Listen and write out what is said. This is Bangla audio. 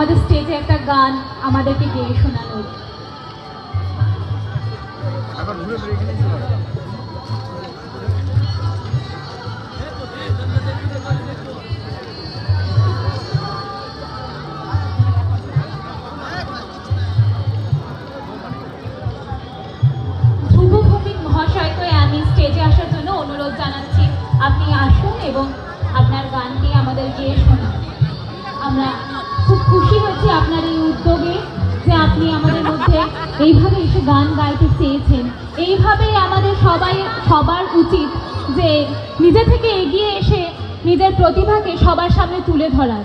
আমাদের স্টেজে একটা গান আমাদেরকে গেয়ে শোনানোর। ধ্রুব ভৌমিক মহাশয়কে আমি স্টেজে আসার জন্য অনুরোধ জানাচ্ছি। আপনি আসুন এবং আপনার গানটি আমাদের গেয়ে শোনান। আমরা খুব খুশি হচ্ছি আপনার এই উদ্যোগে, যে আপনি আমাদের মধ্যে এইভাবে এসে গান গাইতে চেয়েছেন। এইভাবেই আমাদের সবার উচিত যে নিজে থেকে এগিয়ে এসে নিজের প্রতিভাকে সবার সামনে তুলে ধরার।